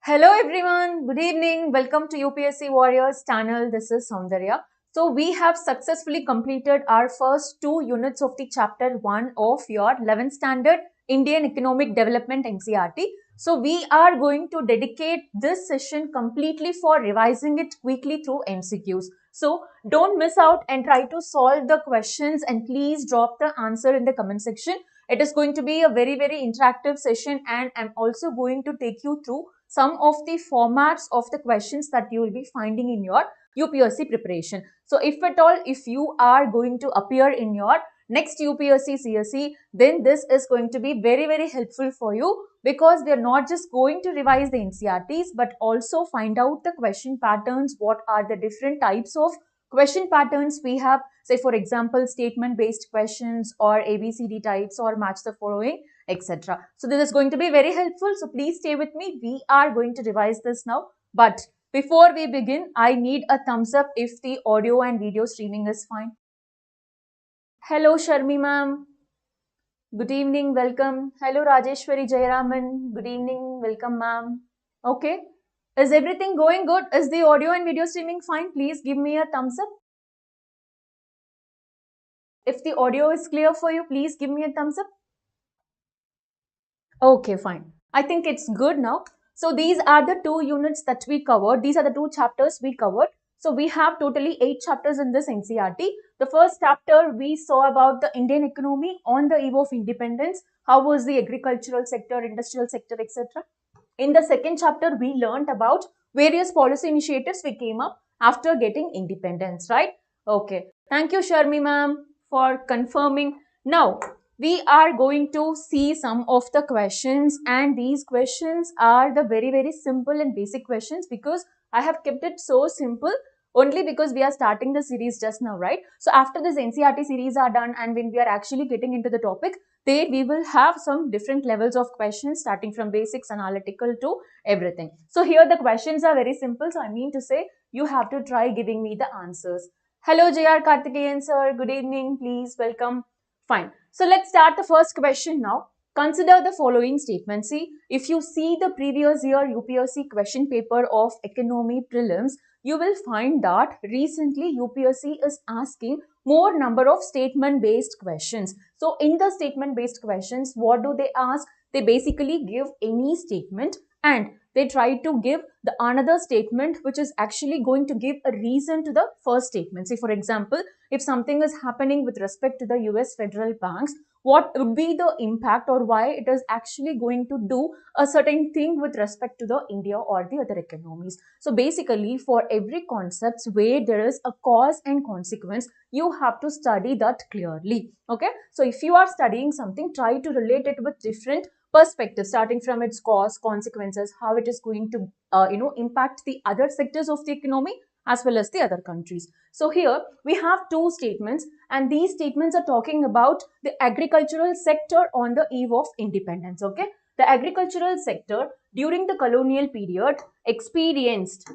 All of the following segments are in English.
Hello everyone, good evening. Welcome to UPSC Warriors channel. This is Soundarya. So we have successfully completed our first 2 units of the chapter 1 of your 11th standard Indian Economic Development NCERT. So we are going to dedicate this session completely for revising it quickly through MCQs. So don't miss out and try to solve the questions, and please drop the answer in the comment section. It is going to be a very interactive session, and I'm also going to take you through some of the formats of the questions that you will be finding in your UPSC preparation. So if at all, if you are going to appear in your next UPSC CSE, then this is going to be very helpful for you, because we are not just going to revise the NCERTs but also find out the question patterns. What are the different types of question patterns we have? Say for example, statement based questions or ABCD types or match the following, etc. So this is going to be very helpful. So please stay with me. We are going to revise this now. But before we begin, I need a thumbs up if the audio and video streaming is fine. Hello Sharmi ma'am. Good evening. Welcome. Hello Rajeshwari Jayaraman. Good evening. Welcome ma'am. Okay. Is everything going good? Is the audio and video streaming fine? Please give me a thumbs up. If the audio is clear for you, please give me a thumbs up. Okay, fine. I think it's good now. So these are the 2 units that we covered. These are the 2 chapters we covered. So we have totally 8 chapters in this NCERT. The first chapter we saw about the Indian economy on the eve of independence. How was the agricultural sector, industrial sector, etc. In the second chapter, we learned about various policy initiatives we came up after getting independence, right? Okay. Thank you, Sharmi ma'am, for confirming. Now, we are going to see some of the questions, and these questions are the very simple and basic questions, because I have kept it so simple only because we are starting the series just now, right? So after this NCERT series are done, and when we are actually getting into the topic, there we will have some different levels of questions, starting from basics, analytical to everything. So here the questions are very simple. So I mean to say, you have to try giving me the answers. Hello JR Karthikeyan sir, good evening, please welcome. Fine. So let's start the first question now. Consider the following statement. See, if you see the previous year UPSC question paper of economy prelims, you will find that recently UPSC is asking more number of statement based questions. So in the statement based questions, what do they ask? They basically give any statement, and they try to give the another statement which is actually going to give a reason to the first statement. Say for example, if something is happening with respect to the US federal banks, what would be the impact, or why it is actually going to do a certain thing with respect to the India or the other economies. So basically, for every concept where there is a cause and consequence, you have to study that clearly. Okay, so if you are studying something, try to relate it with different perspectives, starting from its cause, consequences, how it is going to impact the other sectors of the economy as well as the other countries. So here we have 2 statements, and these statements are talking about the agricultural sector on the eve of independence. Okay, the agricultural sector during the colonial period experienced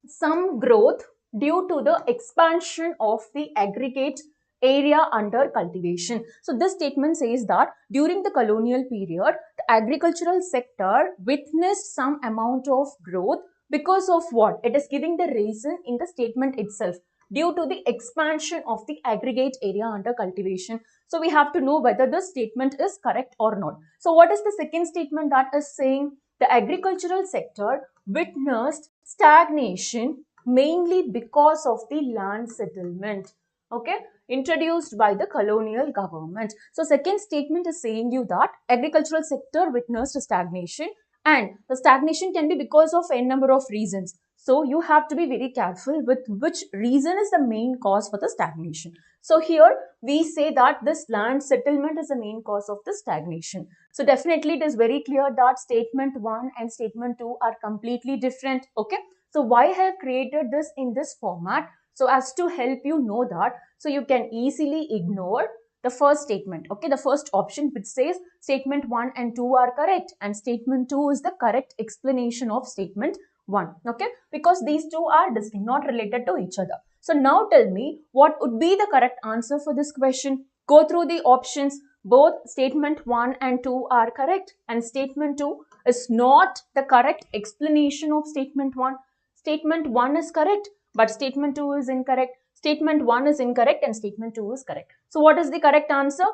some growth due to the expansion of the aggregate area under cultivation. So this statement says that during the colonial period, the agricultural sector witnessed some amount of growth because of what? It is giving the reason in the statement itself, due to the expansion of the aggregate area under cultivation. So we have to know whether this statement is correct or not. So what is the second statement that is saying? The agricultural sector witnessed stagnation mainly because of the land settlement, okay, introduced by the colonial government. So second statement is saying you that agricultural sector witnessed a stagnation, and the stagnation can be because of n number of reasons. So you have to be very careful with which reason is the main cause for the stagnation. So here we say that this land settlement is the main cause of the stagnation. So definitely it is very clear that statement 1 and statement 2 are completely different. Okay. So why I have created this in this format? So as to help you know that, so you can easily ignore the first statement. Okay. The first option which says statement 1 and 2 are correct, and statement 2 is the correct explanation of statement 1. Okay. Because these two are distinct, not related to each other. So now tell me, what would be the correct answer for this question? Go through the options. Both statement 1 and 2 are correct, and statement 2 is not the correct explanation of statement 1. Statement 1 is correct, but statement 2 is incorrect. Statement 1 is incorrect and statement 2 is correct. So what is the correct answer?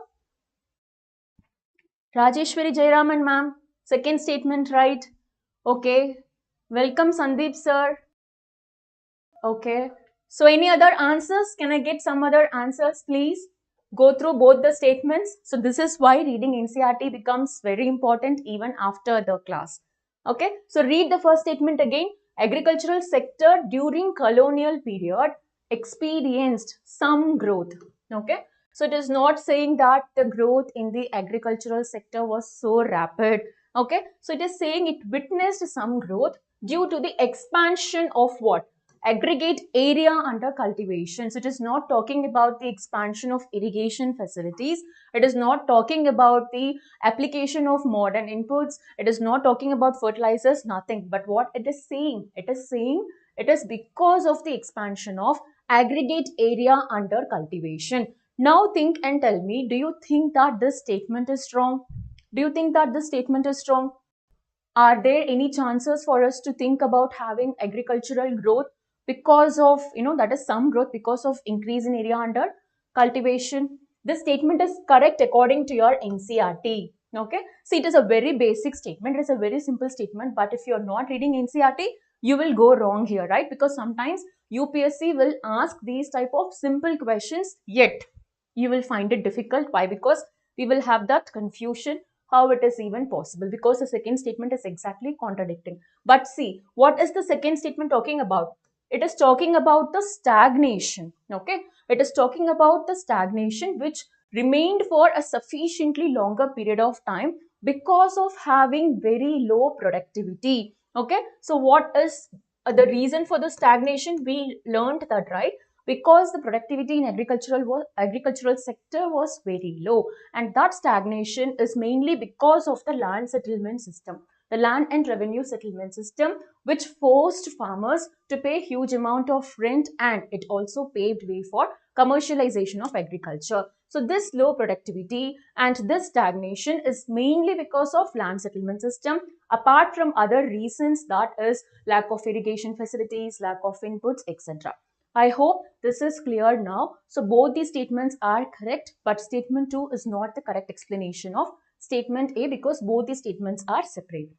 Rajeshwari Jayaraman ma'am, second statement right. Okay. Welcome Sandeep sir. Okay. So any other answers? Can I get some other answers please? Go through both the statements. So this is why reading NCERT becomes very important even after the class. Okay. So read the first statement again. Agricultural sector during colonial period experienced some growth. Okay. So it is not saying that the growth in the agricultural sector was so rapid. Okay. So it is saying it witnessed some growth due to the expansion of what? Aggregate area under cultivation. So it is not talking about the expansion of irrigation facilities. It is not talking about the application of modern inputs. It is not talking about fertilizers, nothing. But what it is saying? It is saying it is because of the expansion of aggregate area under cultivation. Now think and tell me, do you think that this statement is strong? Do you think that this statement is strong? Are there any chances for us to think about having agricultural growth because of, that is some growth because of increase in area under cultivation? This statement is correct according to your NCERT. Okay. See, it is a very basic statement. It is a very simple statement. But if you are not reading NCERT, you will go wrong here, right? Because sometimes UPSC will ask these type of simple questions, yet you will find it difficult. Why? Because we will have that confusion how it is even possible, because the second statement is exactly contradicting. But see, what is the second statement talking about? It is talking about the stagnation. Okay, it is talking about the stagnation which remained for a sufficiently longer period of time because of having very low productivity. Okay, so what is the reason for the stagnation? We learned that, right? Because the productivity in agricultural sector was very low, and that stagnation is mainly because of the land settlement system, the land and revenue settlement system, which forced farmers to pay huge amount of rent, and it also paved way for commercialization of agriculture. So this low productivity and this stagnation is mainly because of land settlement system, apart from other reasons, that is lack of irrigation facilities, lack of inputs, etc. I hope this is clear now. So both these statements are correct, but statement 2 is not the correct explanation of statement A because both these statements are separate,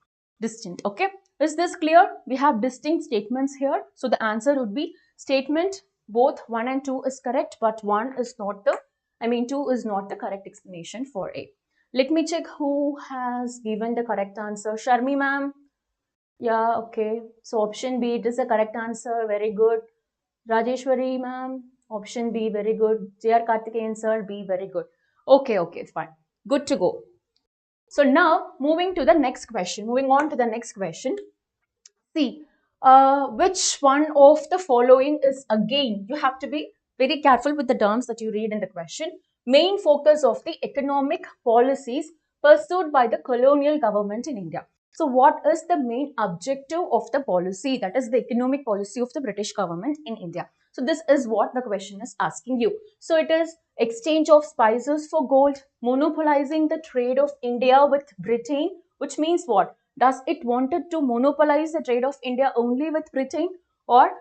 distinct. Okay, is this clear? We have distinct statements here. So the answer would be statement both 1 and 2 is correct, but 1 is not the, 2 is not the correct explanation for A. Let me check who has given the correct answer. Sharmi ma'am. Yeah, okay. So option B, it is the correct answer. Very good. Rajeshwari ma'am, option B, very good. J.R. Karthikeyan sir, B, very good. Okay, fine. Good to go. So now moving to the next question, moving on to the next question. See, which one of the following is, again, you have to be very careful with the terms that you read in the question. Main focus of the economic policies pursued by the colonial government in India. So what is the main objective of the policy, that is the economic policy of the British government in India? So this is what the question is asking you. So it is exchange of spices for gold, monopolizing the trade of India with Britain, which means what? Does it wanted to monopolize the trade of India only with Britain, or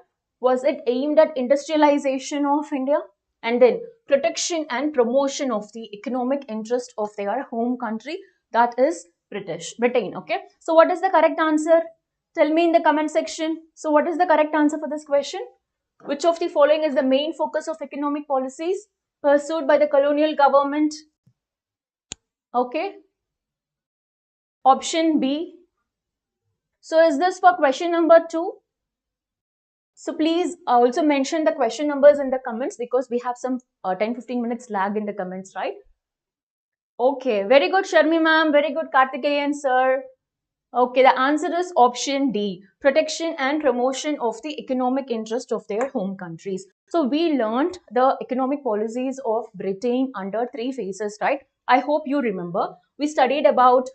was it aimed at industrialization of India? And then protection and promotion of the economic interest of their home country, that is Britain. Okay, so what is the correct answer? Tell me in the comment section. So what is the correct answer for this question? Which of the following is the main focus of economic policies pursued by the colonial government? Okay, option B. So is this for question number 2? So please also mention the question numbers in the comments, because we have some 10-15 minutes lag in the comments, right? Okay, very good Sharmi ma'am, very good Karthikeyan sir. Okay, the answer is option D, protection and promotion of the economic interest of their home countries. So we learned the economic policies of Britain under 3 phases, right? I hope you remember. We studied about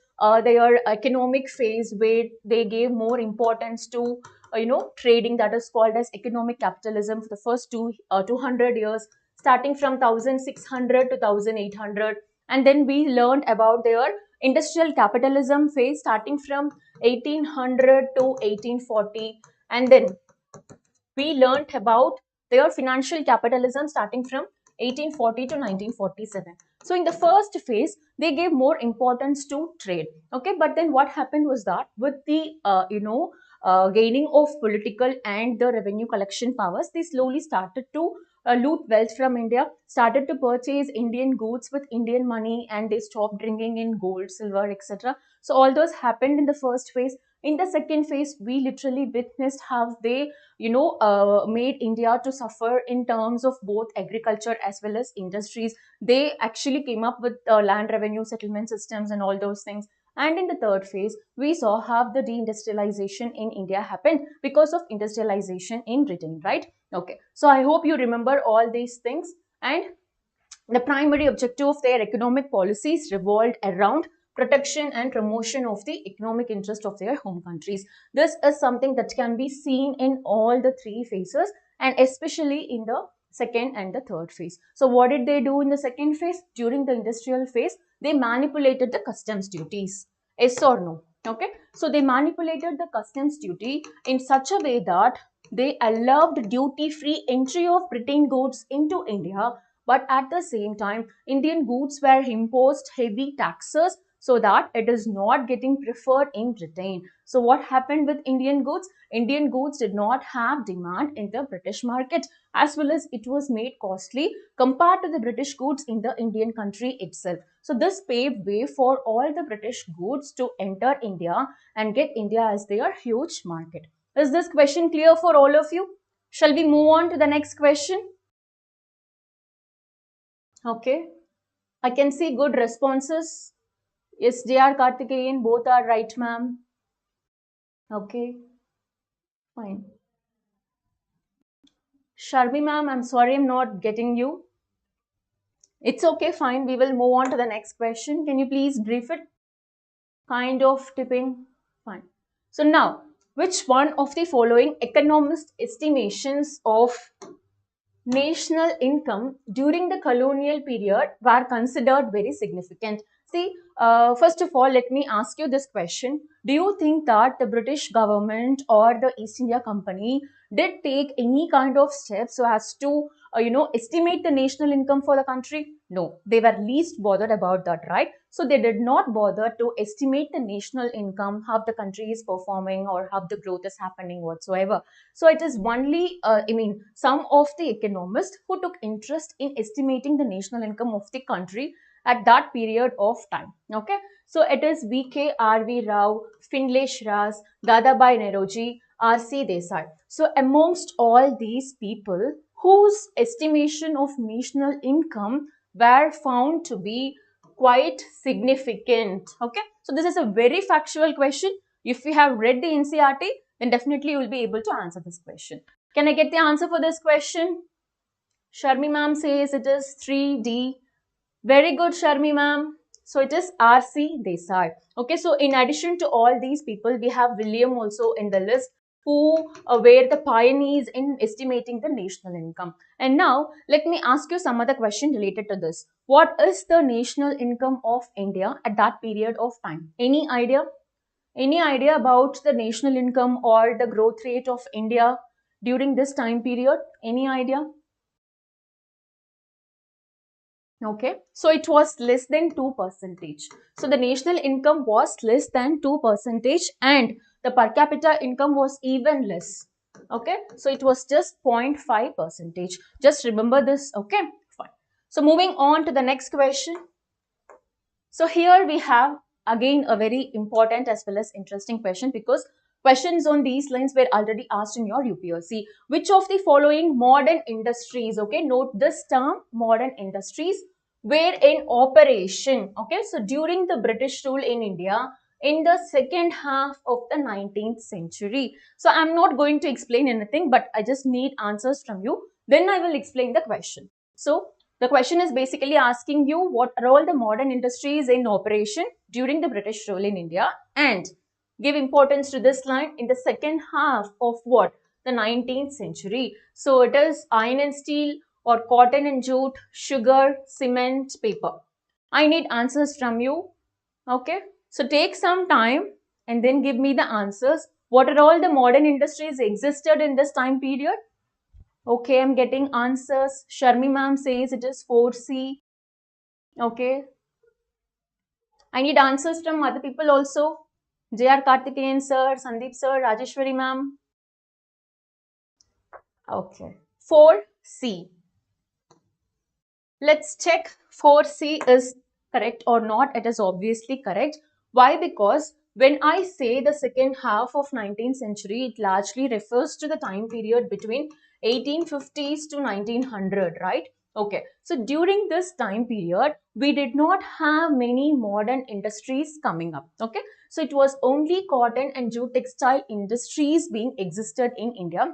their economic phase where they gave more importance to, trading, that is called as economic capitalism, for the first 200 years, starting from 1600 to 1800. And then we learned about their industrial capitalism phase starting from 1800 to 1840. And then we learnt about their financial capitalism starting from 1840 to 1947. So in the first phase, they gave more importance to trade. Okay, but then what happened was that with the gaining of political and the revenue collection powers, they slowly started to loot wealth from India, started to purchase Indian goods with Indian money, and they stopped bringing in gold, silver, etc. So all those happened in the first phase. In the second phase, we literally witnessed how they made India to suffer in terms of both agriculture as well as industries. They actually came up with land revenue settlement systems and all those things. And in the third phase, we saw how the deindustrialization in India happened because of industrialization in Britain, right? Okay, so I hope you remember all these things. And the primary objective of their economic policies revolved around protection and promotion of the economic interest of their home countries. This is something that can be seen in all the three phases, and especially in the second and the third phase. So what did they do in the second phase? During the industrial phase, they manipulated the customs duties. Yes or no? Okay. So they manipulated the customs duty in such a way that they allowed duty-free entry of Britain goods into India, but at the same time, Indian goods were imposed heavy taxes so that it is not getting preferred in Britain. So what happened with Indian goods? Indian goods did not have demand in the British market, as well as it was made costly compared to the British goods in the Indian country itself. So this paved way for all the British goods to enter India and get India as their huge market. Is this question clear for all of you? Shall we move on to the next question? Okay. I can see good responses. Yes, JR Karthikeyan, both are right, ma'am. Okay, fine. Sharmi ma'am, I'm sorry I'm not getting you. It's okay, fine. We will move on to the next question. Can you please brief it? Kind of tipping. Fine. So now, which one of the following economist estimations of national income during the colonial period were considered very significant? See, first of all, let me ask you this question. Do you think that the British government or the East India Company did take any kind of steps so as to, estimate the national income for the country? No, they were least bothered about that, right? So they did not bother to estimate the national income, how the country is performing or how the growth is happening whatsoever. So it is only, some of the economists who took interest in estimating the national income of the country at that period of time. Okay, so it is V.K. R.V. Rao, Finlaysh Ras, Dadabhai Naoroji, R.C. Desai. So amongst all these people whose estimation of national income were found to be quite significant. Okay, so this is a very factual question. If you have read the NCERT, then definitely you will be able to answer this question. Can I get the answer for this question? Sharmi ma'am says it is 3D. Very good, Sharmi ma'am. So it is R.C. Desai. Okay, so in addition to all these people, we have William also in the list, who were the pioneers in estimating the national income. And now let me ask you some other question related to this. What is the national income of India at that period of time? Any idea? Any idea about the national income or the growth rate of India during this time period? Any idea? Okay, so it was less than 2%. So the national income was less than 2%, and the per capita income was even less. Okay, so it was just 0.5%. Just remember this. Okay, fine. So moving on to the next question. So here we have again a very important as well as interesting question, because questions on these lines were already asked in your UPSC. Which of the following modern industries, okay, note this term, modern industries, were in operation, okay, so during the British rule in India in the second half of the 19th century. So I'm not going to explain anything, but I just need answers from you. Then I will explain the question. So the question is basically asking you what are all the modern industries in operation during the British rule in India, and give importance to this line in the second half of what? The 19th century. So it is iron and steel or cotton and jute, sugar, cement, paper. I need answers from you. Okay. So take some time and then give me the answers. What are all the modern industries existed in this time period? Okay, I'm getting answers. Sharmi ma'am says it is 4C. Okay. I need answers from other people also. J.R. Karthikeyan sir, Sandeep sir, Rajeshwari ma'am. Okay. 4C. Let's check 4C is correct or not. It is obviously correct. Why? Because when I say the second half of 19th century, it largely refers to the time period between 1850s to 1900, right? Okay. So during this time period, we did not have many modern industries coming up. Okay. So it was only cotton and jute textile industries being existed in India,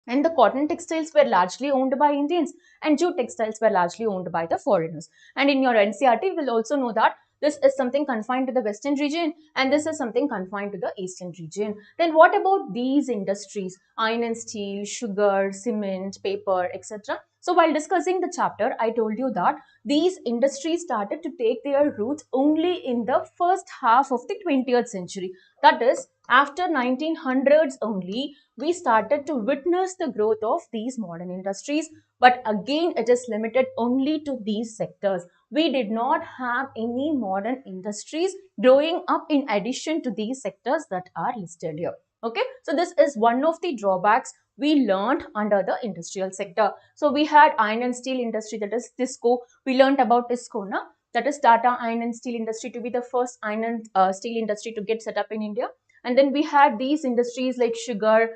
and the cotton textiles were largely owned by Indians and jute textiles were largely owned by the foreigners. And in your NCERT, you will also know that this is something confined to the western region and this is something confined to the eastern region. Then what about these industries? Iron and steel, sugar, cement, paper, etc. So while discussing the chapter, I told you that these industries started to take their roots only in the first half of the 20th century. That is, after 1900s only, we started to witness the growth of these modern industries. But again, it is limited only to these sectors. We did not have any modern industries growing up in addition to these sectors that are listed here. Okay, so this is one of the drawbacks we learned under the industrial sector. So we had iron and steel industry, that is TISCO. We learned about TISCO, na? That is Tata Iron and Steel Industry, to be the first iron and steel industry to get set up in India. And then we had these industries like sugar,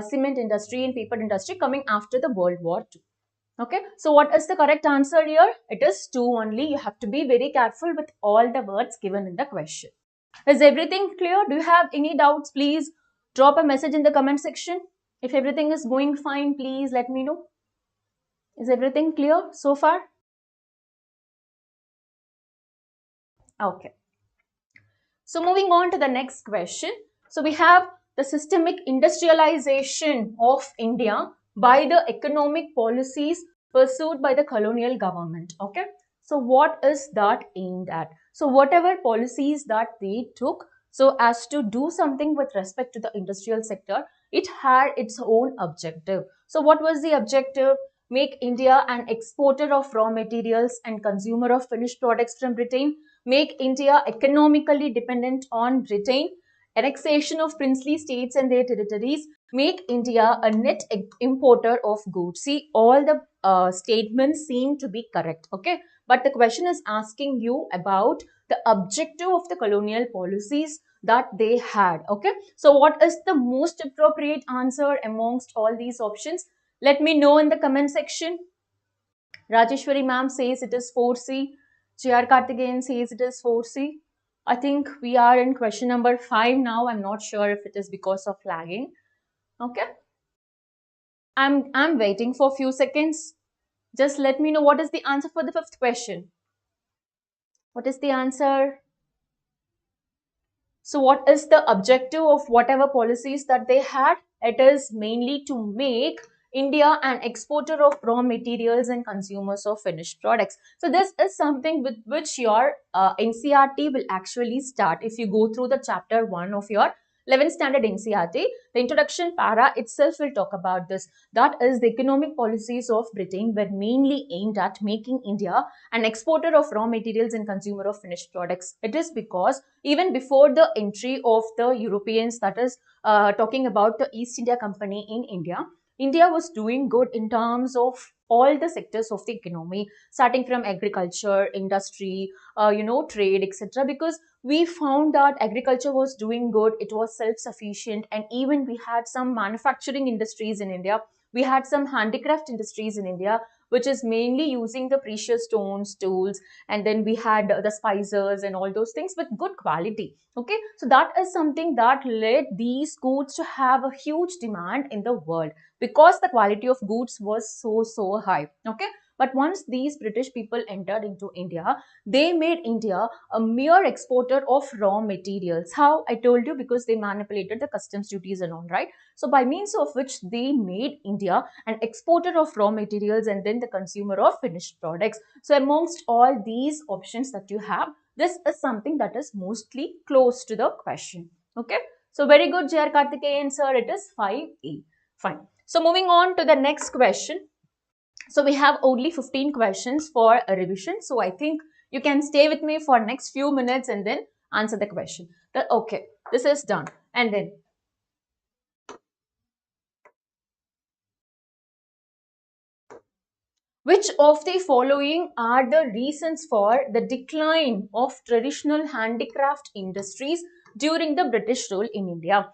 cement industry and paper industry coming after the World War II. Okay, so what is the correct answer here? It is 2 only. You have to be very careful with all the words given in the question. Is everything clear? Do you have any doubts? Please drop a message in the comment section. If everything is going fine, please let me know. Is everything clear so far? Okay. So moving on to the next question. So we have the systemic industrialization of India by the economic policies pursued by the colonial government. Okay. So what is that aimed at? So whatever policies that they took so as to do something with respect to the industrial sector, it had its own objective. So what was the objective? Make India an exporter of raw materials and consumer of finished products from Britain, make India economically dependent on Britain, annexation of princely states and their territories, make India a net importer of goods. See, all the statements seem to be correct, okay? But the question is asking you about the objective of the colonial policies that they had, okay? So what is the most appropriate answer amongst all these options? Let me know in the comment section. Rajeshwari ma'am says it is 4C. J.R. Karthikeyan says it is 4C. I think we are in question number 5 now. I'm not sure if it is because of lagging. Okay. I'm waiting for a few seconds. Just let me know what is the answer for the fifth question. What is the answer? So what is the objective of whatever policies that they had? It is mainly to make India an exporter of raw materials and consumers of finished products. So this is something with which your NCERT will actually start. If you go through the chapter 1 of your 11th standard NCERT, the introduction para itself will talk about this. That is, the economic policies of Britain were mainly aimed at making India an exporter of raw materials and consumer of finished products. It is because even before the entry of the Europeans, that is talking about the East India Company in India, India was doing good in terms of all the sectors of the economy, starting from agriculture, industry, trade, etc. Because we found that agriculture was doing good, it was self-sufficient, and even we had some manufacturing industries in India. We had some handicraft industries in India, which is mainly using the precious stones, tools, and then we had the spices and all those things with good quality. Okay, so that is something that led these goods to have a huge demand in the world because the quality of goods was so high. Okay, But once these British people entered into India, they made India a mere exporter of raw materials. How? I told you, because they manipulated the customs duties and all, right? So by means of which they made India an exporter of raw materials and then the consumer of finished products. So amongst all these options that you have, this is something that is mostly close to the question. Okay. So very good, J.R. Karthikeyan sir. It is 5A. Fine. So moving on to the next question. So we have only 15 questions for a revision. So I think you can stay with me for next few minutes and then answer the question. Okay, this is done. And then which of the following are the reasons for the decline of traditional handicraft industries during the British rule in India?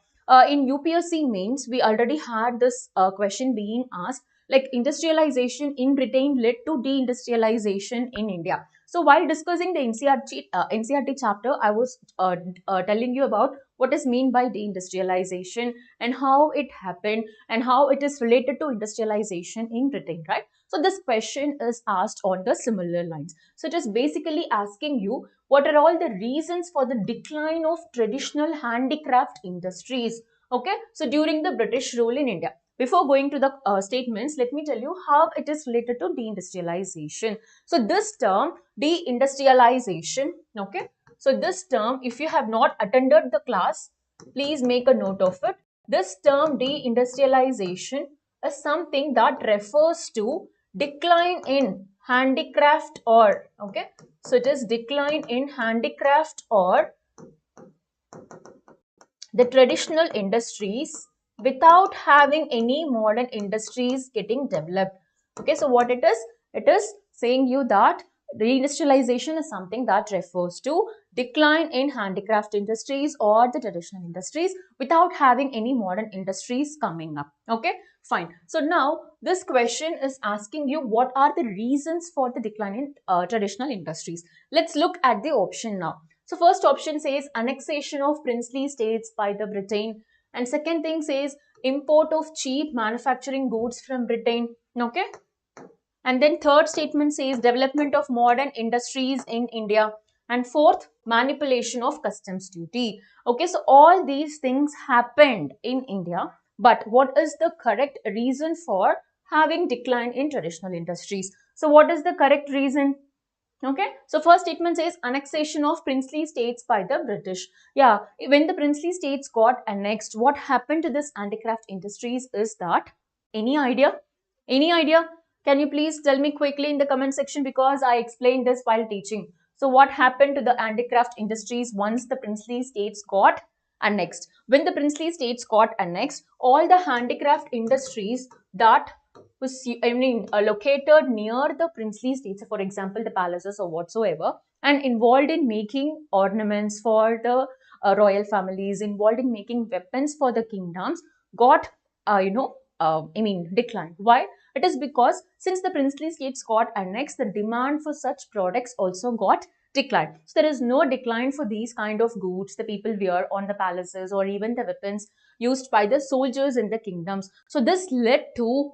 In UPSC mains, we already had this question being asked, like industrialization in Britain led to deindustrialization in India. So while discussing the NCERT chapter, I was telling you about what is mean by deindustrialization and how it happened and how it is related to industrialization in Britain, right? So this question is asked on the similar lines. So it is basically asking you, what are all the reasons for the decline of traditional handicraft industries? Okay, so during the British rule in India. Before going to the statements, let me tell you how it is related to deindustrialization. So this term, deindustrialization, okay. So this term, if you have not attended the class, please make a note of it. This term deindustrialization is something that refers to decline in handicraft or, okay, so it is decline in handicraft or the traditional industries without having any modern industries getting developed. Okay, so what it is saying you that reindustrialization is something that refers to decline in handicraft industries or the traditional industries without having any modern industries coming up. Okay, fine. So now this question is asking you, what are the reasons for the decline in traditional industries? Let's look at the option now. So first option says annexation of princely states by the Britain, and second thing says import of cheap manufacturing goods from Britain. Okay, and then third statement says development of modern industries in India, and fourth, manipulation of customs duty. Okay, so all these things happened in India, but what is the correct reason for having decline in traditional industries? So what is the correct reason? Okay, so first statement says annexation of princely states by the British. Yeah, when the princely states got annexed, what happened to this handicraft industries is that, any idea? Any idea? Can you please tell me quickly in the comment section, because I explained this while teaching. So what happened to the handicraft industries once the princely states got annexed? When the princely states got annexed, all the handicraft industries that was, located near the princely states, for example, the palaces or whatsoever, and involved in making ornaments for the royal families, involved in making weapons for the kingdoms, got, declined. Why? It is because since the princely states got annexed, the demand for such products also got declined. So there is no decline for these kind of goods the people wear on the palaces or even the weapons used by the soldiers in the kingdoms. So this led to,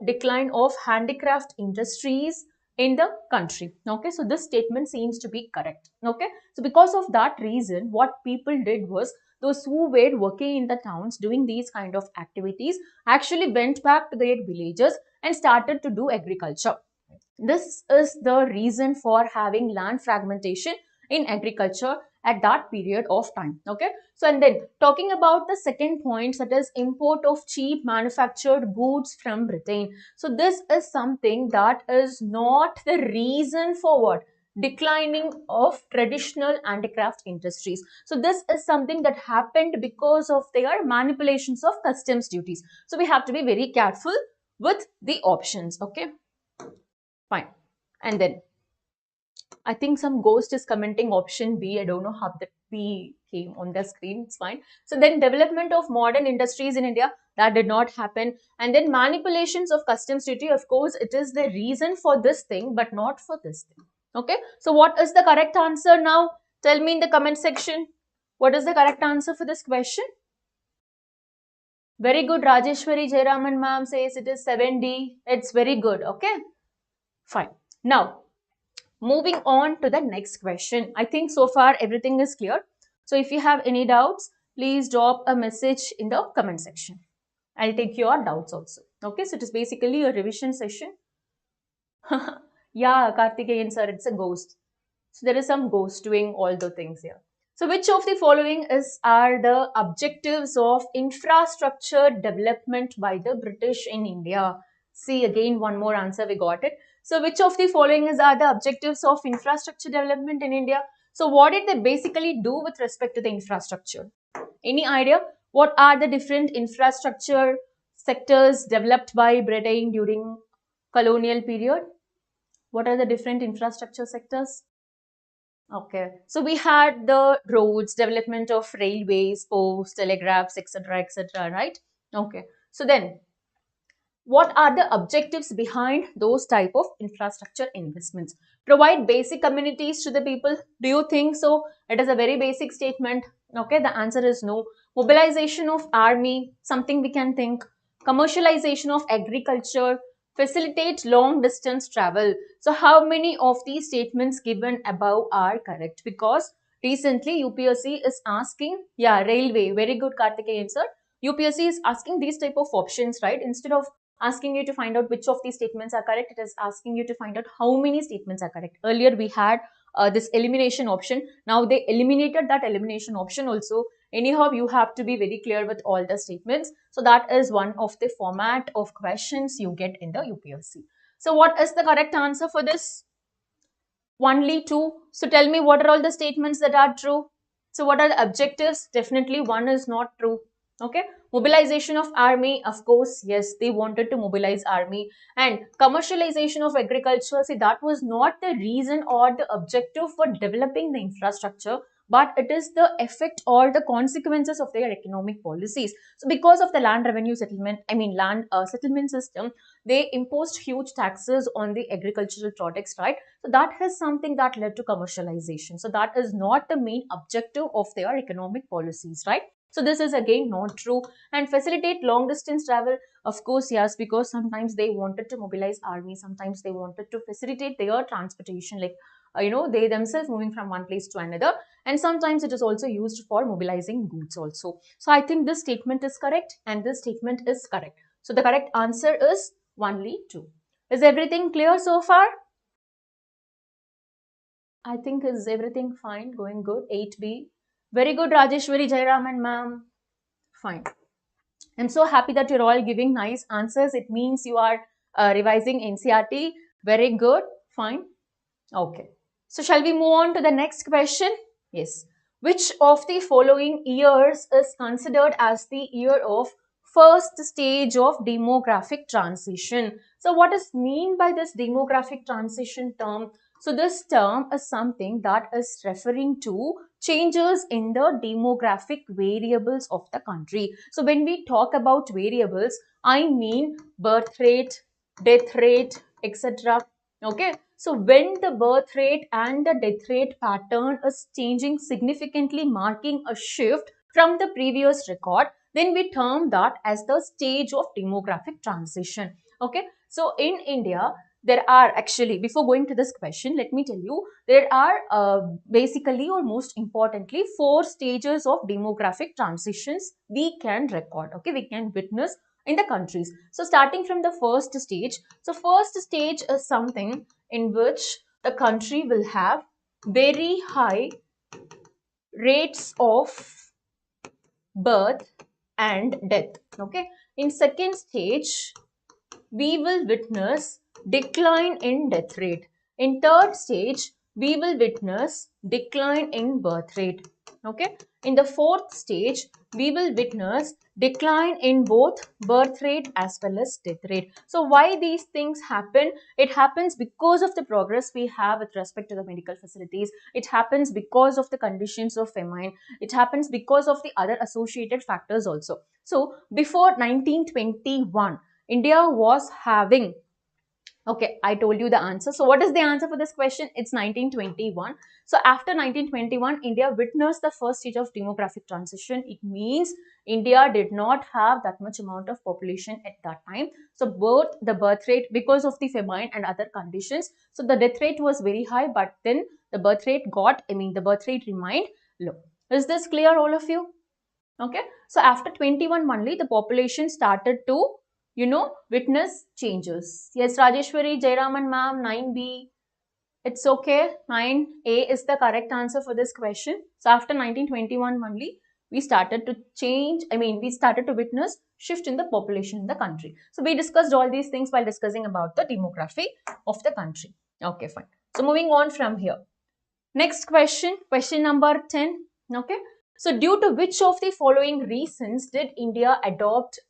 decline of handicraft industries in the country. Okay, so this statement seems to be correct. Okay, so because of that reason, what people did was, those who were working in the towns doing these kind of activities actually went back to their villages and started to do agriculture. This is the reason for having land fragmentation in agriculture at that period of time. Okay, so and then talking about the second point, that is import of cheap manufactured goods from Britain. So this is something that is not the reason for what? Declining of traditional handicraft industries. So this is something that happened because of their manipulations of customs duties. So we have to be very careful with the options. Okay, fine. And then I think some ghost is commenting option B. I don't know how that B came on the screen. It's fine. So then development of modern industries in India, that did not happen. And then manipulations of customs duty, of course, it is the reason for this thing, but not for this thing. Okay. So what is the correct answer now? Tell me in the comment section. What is the correct answer for this question? Very good. Rajeshwari Jayaraman ma'am says it is 7D. It's very good. Okay. Fine. Now, moving on to the next question. I think so far everything is clear. So if you have any doubts, please drop a message in the comment section. I'll take your doubts also. Okay, so it is basically a revision session. Yeah, Karthikeyan sir, it's a ghost. So there is some ghost doing all the things here. So which of the following are the objectives of infrastructure development by the British in India? See, again one more answer, we got it. So which of the following are the objectives of infrastructure development in India? So what did they basically do with respect to the infrastructure? Any idea? What are the different infrastructure sectors developed by Britain during colonial period? What are the different infrastructure sectors? Okay, so we had the roads, development of railways, posts, telegraphs, etc., right? Okay, so then what are the objectives behind those type of infrastructure investments? Provide basic communities to the people. Do you think so? It is a very basic statement. Okay, the answer is no. Mobilization of army, something we can think. Commercialization of agriculture, facilitate long distance travel. So how many of these statements given above are correct? Because recently UPSC is asking, yeah, railway, very good Karthikeyan sir. UPSC is asking these type of options, right? Instead of asking you to find out which of these statements are correct, it is asking you to find out how many statements are correct. Earlier we had this elimination option. Now they eliminated that elimination option also. Anyhow, you have to be very clear with all the statements. So that is one of the format of questions you get in the UPSC. So what is the correct answer for this? Only two. So tell me, what are all the statements that are true? So what are the objectives? Definitely one is not true. Okay, mobilization of army, of course, yes, they wanted to mobilize army. And commercialization of agriculture, see, that was not the reason or the objective for developing the infrastructure, but it is the effect or the consequences of their economic policies. So because of the land revenue settlement, land settlement system, they imposed huge taxes on the agricultural products, right? So that is something that led to commercialization. So that is not the main objective of their economic policies, right? So this is again not true. And facilitate long distance travel, of course, yes, because sometimes they wanted to mobilize army, sometimes they wanted to facilitate their transportation, like they themselves moving from one place to another, and sometimes it is also used for mobilizing goods also. So I think this statement is correct and this statement is correct. So the correct answer is only two. Is everything clear so far? I think is everything fine, going good. 8B. Very good, Rajeshwari Jayaraman ma'am. Fine. I'm so happy that you're all giving nice answers. It means you are revising NCERT. Very good. Fine. Okay. So shall we move on to the next question? Yes. Which of the following years is considered as the year of first stage of demographic transition? So what is mean by this demographic transition term? So this term is something that is referring to changes in the demographic variables of the country. So when we talk about variables, I mean birth rate, death rate, etc. Okay. So when the birth rate and the death rate pattern is changing significantly, marking a shift from the previous record, then we term that as the stage of demographic transition. Okay. So in India, there are actually, before going to this question, let me tell you, there are basically or most importantly 4 stages of demographic transitions we can record. Okay, we can witness in the countries. So starting from the first stage, so first stage is something in which the country will have very high rates of birth and death. Okay, in second stage we will witness decline in death rate. In third stage, we will witness decline in birth rate. Okay. In the fourth stage, we will witness decline in both birth rate as well as death rate. So why these things happen? It happens because of the progress we have with respect to the medical facilities. It happens because of the conditions of famine. It happens because of the other associated factors also. So before 1921, India was having Okay, I told you the answer. So what is the answer for this question? It's 1921. So after 1921, India witnessed the first stage of demographic transition. It means India did not have that much amount of population at that time. So both the birth rate, because of the famine and other conditions, so the death rate was very high, but then the birth rate the birth rate remained low. Is this clear, all of you? Okay, so after 21 only, the population started to, witness changes. Yes, Rajeshwari, Jayaraman ma'am, 9B, it's okay. 9A is the correct answer for this question. So after 1921 only, we started to we started to witness shift in the population in the country. So we discussed all these things while discussing about the demography of the country. Okay, fine. So moving on from here. Next question, question number 10. Okay. So due to which of the following reasons did India adopt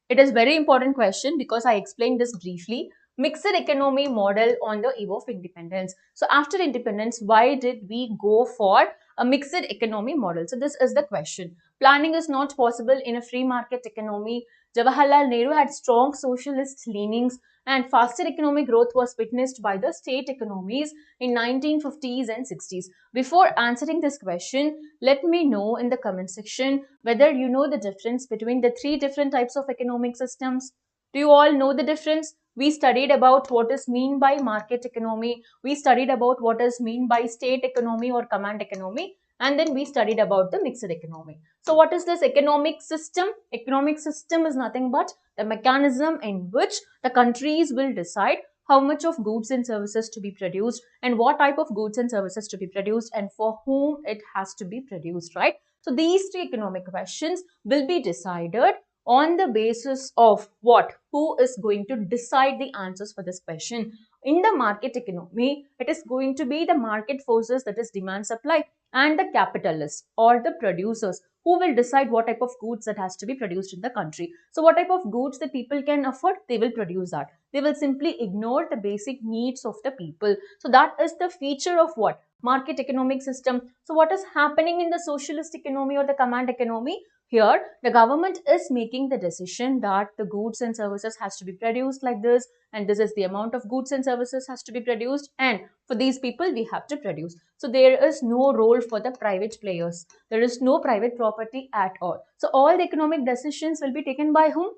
it is very important question because I explained this briefly, mixed economy model on the eve of independence. So after independence, why did we go for a mixed economy model? So this is the question. Planning is not possible in a free market economy. Jawaharlal Nehru had strong socialist leanings and faster economic growth was witnessed by the state economies in 1950s and 60s. Before answering this question, let me know in the comment section whether you know the difference between the three different types of economic systems. Do you all know the difference? We studied about what is mean by market economy. We studied about what is mean by state economy or command economy. And then we studied about the mixed economy. So what is this economic system? Economic system is nothing but the mechanism in which the countries will decide how much of goods and services to be produced and what type of goods and services to be produced and for whom it has to be produced, right? So these three economic questions will be decided on the basis of what? Who is going to decide the answers for this question? In the market economy, it is going to be the market forces, that is demand supply, and the capitalists or the producers who will decide what type of goods that has to be produced in the country. So what type of goods the people can afford, they will produce that. They will simply ignore the basic needs of the people. So that is the feature of what? Market economic system. So what is happening in the socialist economy or the command economy? Here, the government is making the decision that the goods and services has to be produced like this, and this is the amount of goods and services has to be produced, and for these people we have to produce. So there is no role for the private players. There is no private property at all. So all the economic decisions will be taken by whom?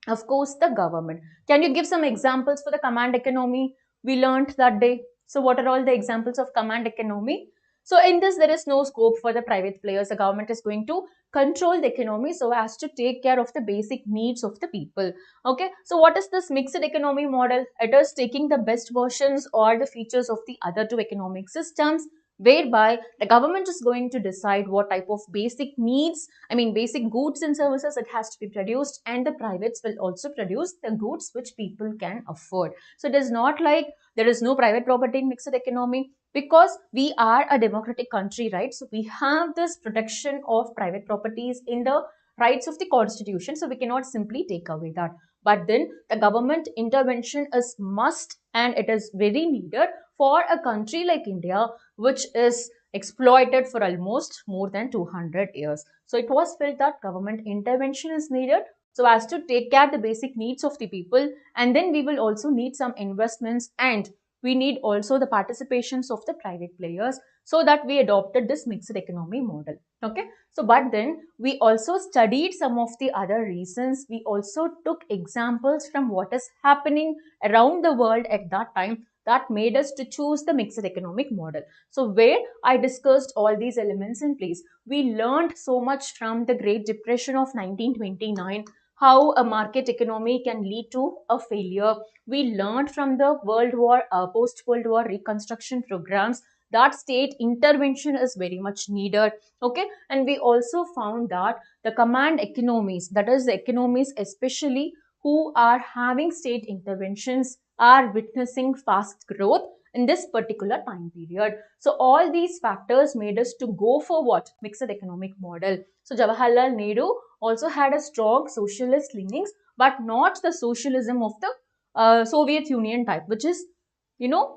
Of course, the government. Can you give some examples for the command economy we learned that day? So what are all the examples of command economy? So in this, there is no scope for the private players. The government is going to control the economy so as to take care of the basic needs of the people. Okay. So what is this mixed economy model? It is taking the best versions or the features of the other two economic systems, whereby the government is going to decide what type of basic needs, basic goods and services it has to be produced, and the privates will also produce the goods which people can afford. So it is not like there is no private property in mixed economy, because we are a democratic country, right? So we have this protection of private properties in the rights of the constitution, so we cannot simply take away that. But then the government intervention is must, and it is very needed for a country like India, which is exploited for almost more than 200 years. So it was felt that government intervention is needed so as to take care the basic needs of the people, and then we will also need some investments, and we need also the participations of the private players, so that we adopted this mixed economy model. Okay. So but then we also studied some of the other reasons. We also took examples from what is happening around the world at that time, that made us to choose the mixed economic model. So where I discussed all these elements in place, we learned so much from the Great Depression of 1929, how a market economy can lead to a failure. We learned from the World War, post-World War reconstruction programs, that state intervention is very much needed. Okay. And we also found that the command economies, that is the economies especially who are having state interventions, are witnessing fast growth in this particular time period. So all these factors made us to go for what? Mixed economic model. So Jawaharlal Nehru also had a strong socialist leanings, but not the socialism of the Soviet Union type, which is,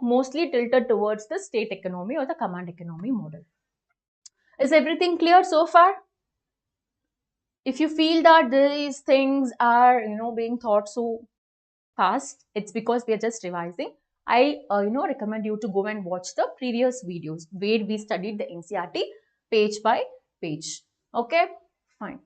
mostly tilted towards the state economy or the command economy model. Is everything clear so far? If you feel that these things are, being thought so past, it's because we are just revising. I recommend you to go and watch the previous videos where we studied the NCERT page by page. Okay, fine.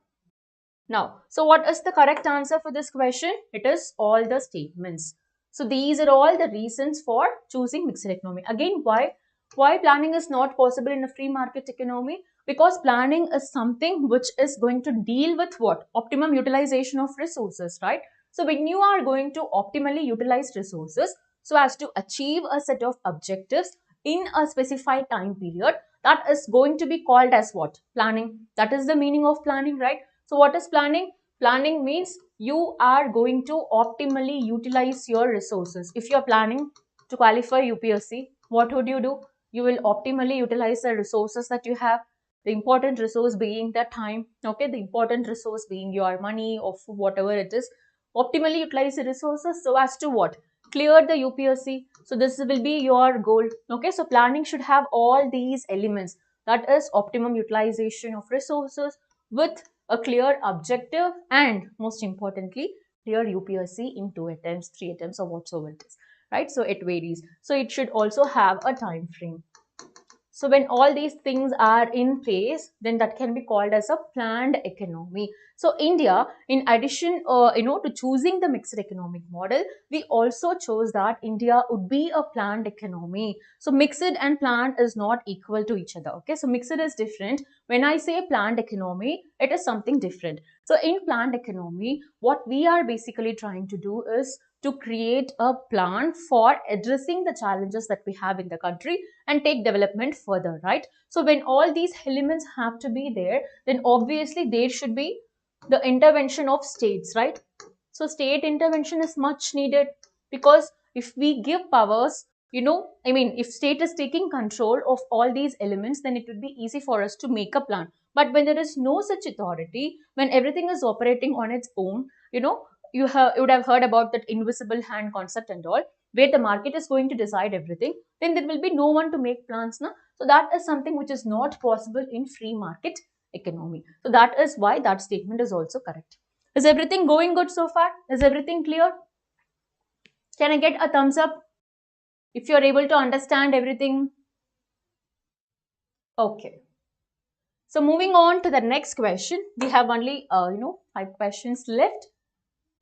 Now, so what is the correct answer for this question? It is all the statements. So these are all the reasons for choosing mixed economy. Again, why planning is not possible in a free market economy? Because planning is something which is going to deal with what? Optimum utilization of resources, right? So when you are going to optimally utilize resources so as to achieve a set of objectives in a specified time period, that is going to be called as what? Planning. That is the meaning of planning, right? So what is planning? Planning means you are going to optimally utilize your resources. If you are planning to qualify UPSC, what would you do? You will optimally utilize the resources that you have. The important resource being the time, okay? The important resource being your money or whatever it is. Optimally utilize the resources so as to what? Clear the UPSC. So this will be your goal, okay? So planning should have all these elements. That is optimum utilization of resources with a clear objective and most importantly clear UPSC in 2 attempts, 3 attempts or whatsoever it is, right? So it varies. So it should also have a time frame. So when all these things are in place, then that can be called as a planned economy. So India, in addition, to choosing the mixed economic model, we also chose that India would be a planned economy. So mixed and planned is not equal to each other. Okay, so mixed is different. When I say planned economy, it is something different. So in planned economy, what we are basically trying to do is to create a plan for addressing the challenges that we have in the country and take development further, right? So when all these elements have to be there, then obviously there should be the intervention of states, right? So state intervention is much needed because if we give powers, if state is taking control of all these elements, then it would be easy for us to make a plan. But when there is no such authority, when everything is operating on its own, you would have heard about that invisible hand concept and all, where the market is going to decide everything, then there will be no one to make plans now. So that is something which is not possible in free market economy. So that is why that statement is also correct. Is everything going good so far? Is everything clear? Can I get a thumbs up if you're able to understand everything? Okay. So moving on to the next question, we have only 5 questions left.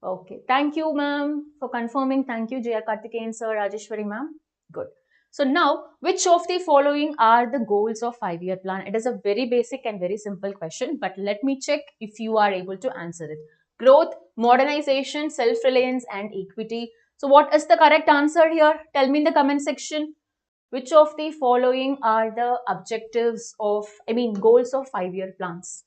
Okay, thank you, ma'am, for confirming. Thank you, Jaya Karthikeyan sir, Rajeshwari ma'am. Good. So now, which of the following are the goals of 5-year plan? It is a very basic and very simple question, but let me check if you are able to answer it. Growth, modernization, self-reliance and equity. So what is the correct answer here? Tell me in the comment section. Which of the following are the goals of 5-year plans?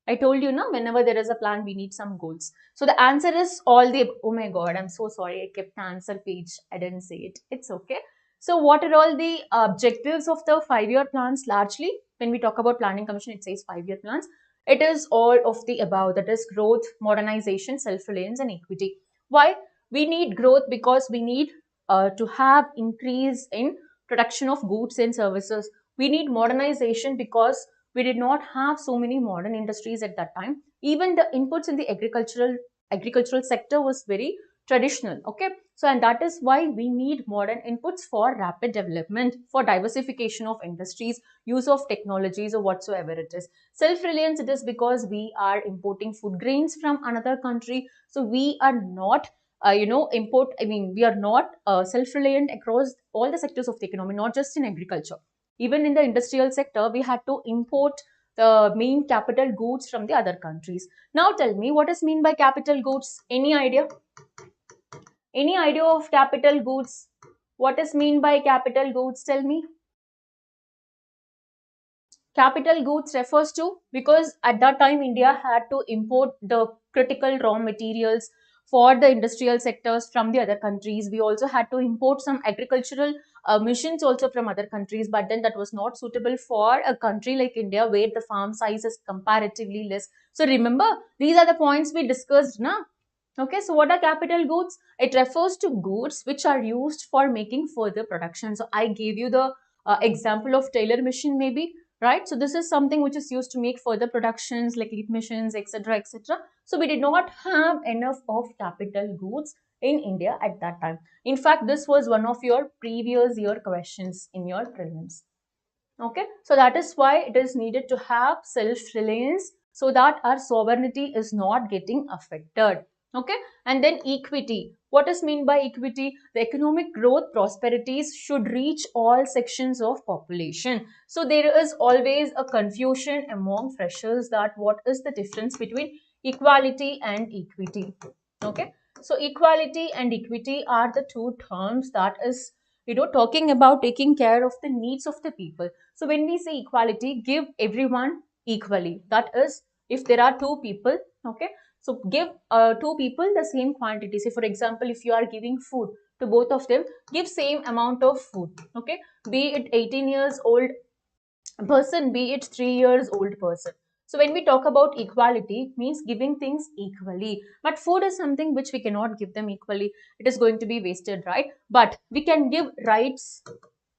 I told you, no, whenever there is a plan, we need some goals. So the answer is all the, oh my God, I'm so sorry. I kept the answer page. I didn't say it. It's okay. So what are all the objectives of the 5-year plans largely? When we talk about planning commission, it says 5-year plans. It is all of the above, that is growth, modernization, self-reliance and equity. Why? We need growth because we need to have increase in production of goods and services. We need modernization because we did not have so many modern industries at that time. Even the inputs in the agricultural sector was very traditional. Okay, so and that is why we need modern inputs for rapid development, for diversification of industries, use of technologies or whatsoever it is. Self-reliance, it is because we are importing food grains from another country, so we are not we are not self-reliant across all the sectors of the economy, not just in agriculture. Even in the industrial sector, we had to import the main capital goods from the other countries. Now tell me, what is mean by capital goods? Any idea? Any idea of capital goods? What is mean by capital goods? Tell me. Capital goods refers to, because at that time India had to import the critical raw materials for the industrial sectors from the other countries. We also had to import some agricultural machines also from other countries, but then that was not suitable for a country like India where the farm size is comparatively less. So remember, these are the points we discussed now. Okay, so what are capital goods? It refers to goods which are used for making further production. So I gave you the example of tailor machine maybe, right? So this is something which is used to make further productions like lead machines, etc., etc. So we did not have enough of capital goods in India at that time. In fact, this was one of your previous year questions in your prelims. Okay, so that is why it is needed to have self-reliance so that our sovereignty is not getting affected. Okay, and then equity. What is meant by equity? The economic growth prosperities should reach all sections of population. So there is always a confusion among freshers that what is the difference between equality and equity. Okay, so equality and equity are the two terms that is, talking about taking care of the needs of the people. So when we say equality, give everyone equally. That is, if there are two people, okay, so give two people the same quantity. Say for example, if you are giving food to both of them, give same amount of food, okay, be it 18 years old person, be it 3 years old person. So when we talk about equality, it means giving things equally. But food is something which we cannot give them equally. It is going to be wasted, right? But we can give rights,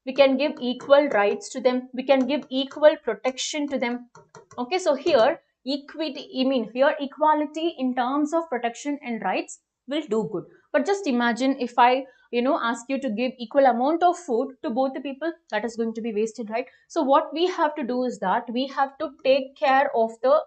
we can give equal rights to them, we can give equal protection to them. Okay, so here equity, I mean here equality in terms of protection and rights will do good. But just imagine if I, ask you to give equal amount of food to both the people, that is going to be wasted, right? So what we have to do is that we have to take care of the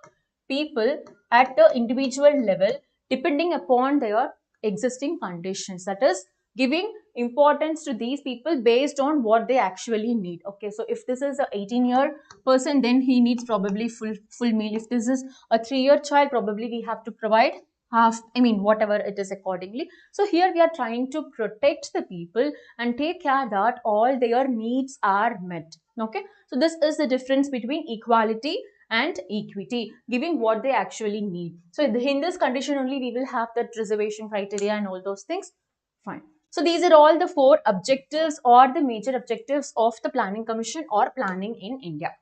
people at the individual level depending upon their existing conditions. That is, giving importance to these people based on what they actually need. Okay, so if this is a 18-year person, then he needs probably full meal. If this is a 3-year child, probably we have to provide half, I mean whatever it is accordingly. So here we are trying to protect the people and take care that all their needs are met. Okay, so this is the difference between equality and equity, giving what they actually need. So in this condition only we will have that reservation criteria and all those things. Fine. So these are all the 4 objectives or the major objectives of the Planning Commission or planning in India.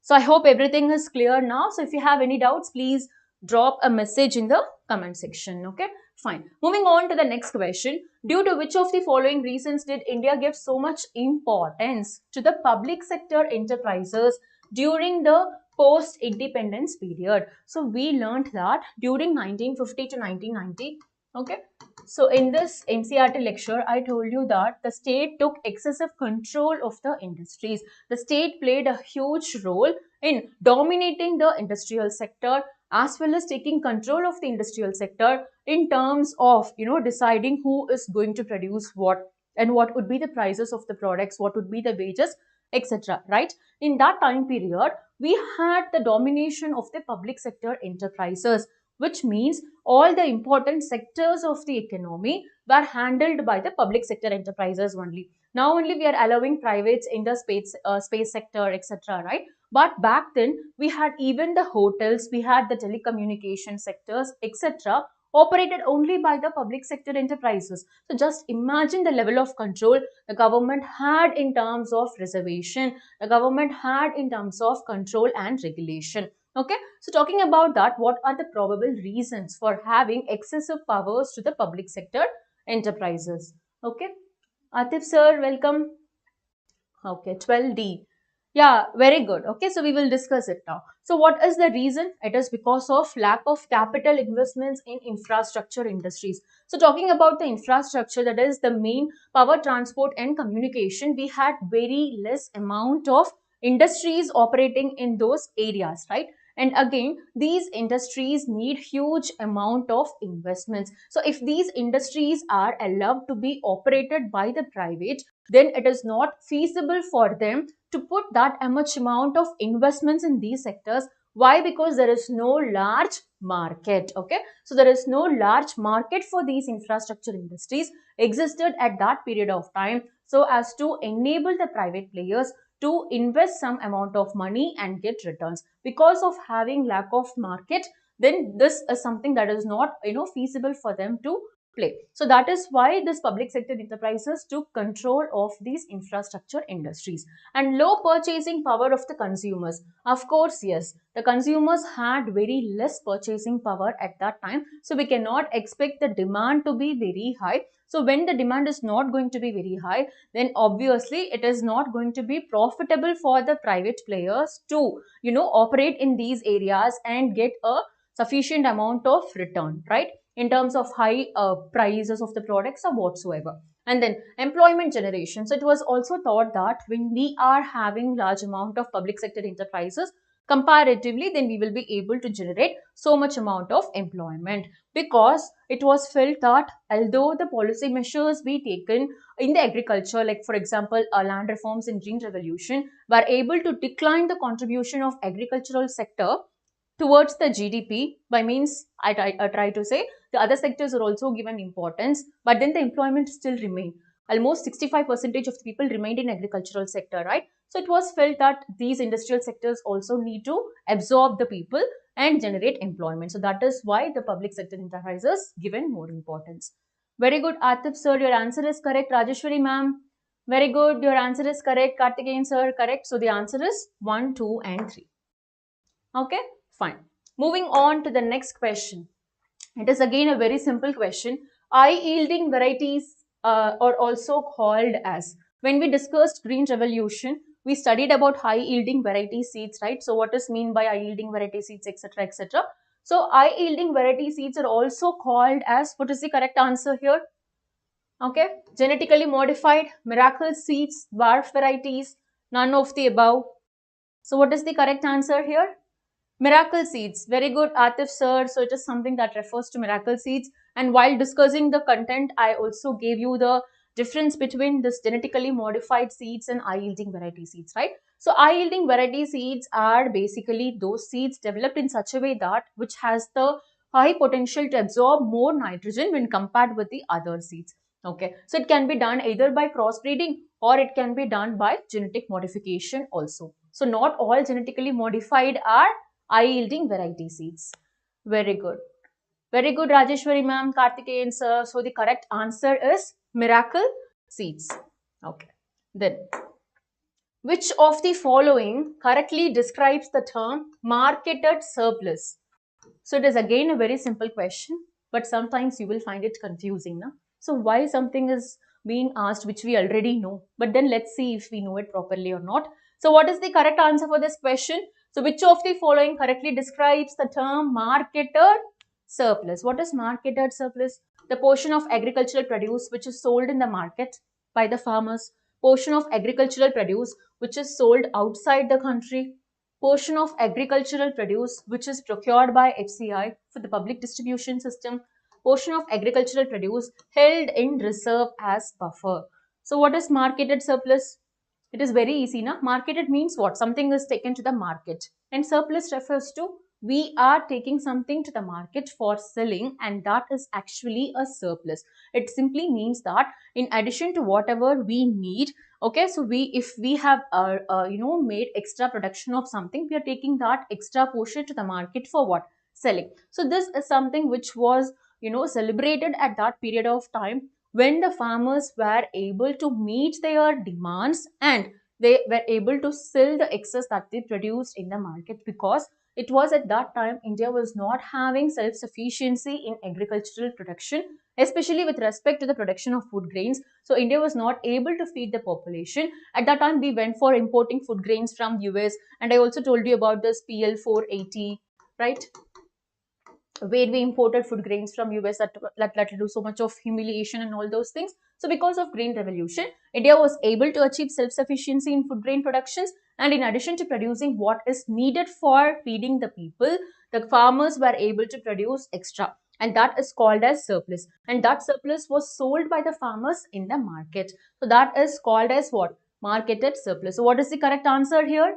So I hope everything is clear now. So if you have any doubts, please drop a message in the comment section. Okay, fine. Moving on to the next question. Due to which of the following reasons did India give so much importance to the public sector enterprises during the post-independence period? So we learned that during 1950 to 1990, okay, so in this NCERT lecture, I told you that the state took excessive control of the industries. The state played a huge role in dominating the industrial sector as well as taking control of the industrial sector in terms of, deciding who is going to produce what and what would be the prices of the products, what would be the wages, etc. Right? In that time period, we had the domination of the public sector enterprises, which means all the important sectors of the economy were handled by the public sector enterprises only. Now only we are allowing privates in the space sector, etc. Right? But back then we had even the hotels, we had the telecommunication sectors, etc. operated only by the public sector enterprises. So just imagine the level of control the government had in terms of reservation, the government had in terms of control and regulation. Okay, so talking about that, what are the probable reasons for having excessive powers to the public sector enterprises? Okay, Atif sir, welcome. Okay, 12D. Yeah, very good. Okay, so we will discuss it now. So what is the reason? It is because of lack of capital investments in infrastructure industries. So talking about the infrastructure, that is the main power, transport and communication, we had very less amount of industries operating in those areas, right? And again, these industries need huge amount of investments. So if these industries are allowed to be operated by the private, then it is not feasible for them to put that much amount of investments in these sectors. Why? Because there is no large market. Okay, so there is no large market for these infrastructure industries existed at that period of time, so as to enable the private players to invest some amount of money and get returns. Because of having lack of market, then this is something that is not, feasible for them to play. So that is why this public sector enterprises took control of these infrastructure industries. And low purchasing power of the consumers. Of course, yes, the consumers had very less purchasing power at that time. So we cannot expect the demand to be very high. So when the demand is not going to be very high, then obviously it is not going to be profitable for the private players to, operate in these areas and get a sufficient amount of return, right? in terms of high prices of the products or whatsoever. And then employment generation. So it was also thought that when we are having large amount of public sector enterprises, comparatively, then we will be able to generate so much amount of employment, because it was felt that although the policy measures be taken in the agriculture, like for example, land reforms in Green Revolution, were able to decline the contribution of agricultural sector towards the GDP. By means, I try to say the other sectors are also given importance, but then the employment still remained. Almost 65% of the people remained in agricultural sector, right? So it was felt that these industrial sectors also need to absorb the people and generate employment. So that is why the public sector enterprises given more importance. Very good, Atif sir, your answer is correct. Rajeshwari ma'am, very good, your answer is correct. Kartikeyan sir, correct. So the answer is 1, 2 and 3. Okay, fine. Moving on to the next question. It is again a very simple question. High yielding varieties are also called as, when we discussed Green Revolution, we studied about high yielding variety seeds, right? So what is mean by high yielding variety seeds, etc., etc. So high yielding variety seeds are also called as, what is the correct answer here? Okay, genetically modified, miracle seeds, dwarf varieties, none of the above. So what is the correct answer here? Miracle seeds. Very good, Atif sir. So it is something that refers to miracle seeds. And while discussing the content, I also gave you the difference between this genetically modified seeds and high yielding variety seeds, right? So high yielding variety seeds are basically those seeds developed in such a way that which has the high potential to absorb more nitrogen when compared with the other seeds. Okay, so it can be done either by crossbreeding or it can be done by genetic modification also. So not all genetically modified are high yielding variety seeds. Very good. Very good, Rajeshwari ma'am, Kartikeyan sir. So the correct answer is miracle seeds. Okay. Then, which of the following correctly describes the term marketed surplus? So it is again a very simple question, but sometimes you will find it confusing. Na? So why something is being asked which we already know, but then let's see if we know it properly or not. So what is the correct answer for this question? So which of the following correctly describes the term marketed surplus? What is marketed surplus? The portion of agricultural produce which is sold in the market by the farmers, portion of agricultural produce which is sold outside the country, portion of agricultural produce which is procured by FCI for the public distribution system, portion of agricultural produce held in reserve as buffer. So what is marketed surplus? It is very easy, na? Marketed means what? Something is taken to the market, and surplus refers to we are taking something to the market for selling, and that is actually a surplus. It simply means that in addition to whatever we need, okay, so if we have made extra production of something, we are taking that extra portion to the market for what? Selling. So this is something which was celebrated at that period of time when the farmers were able to meet their demands and they were able to sell the excess that they produced in the market, because it was at that time India was not having self-sufficiency in agricultural production, especially with respect to the production of food grains. So India was not able to feed the population. At that time, we went for importing food grains from US, and I also told you about this PL 480, right? Where we imported food grains from US that led to so much of humiliation and all those things. So because of Green Revolution, India was able to achieve self-sufficiency in food grain productions, and in addition to producing what is needed for feeding the people, the farmers were able to produce extra, and that is called as surplus, and that surplus was sold by the farmers in the market. So that is called as what? Marketed surplus. So what is the correct answer here?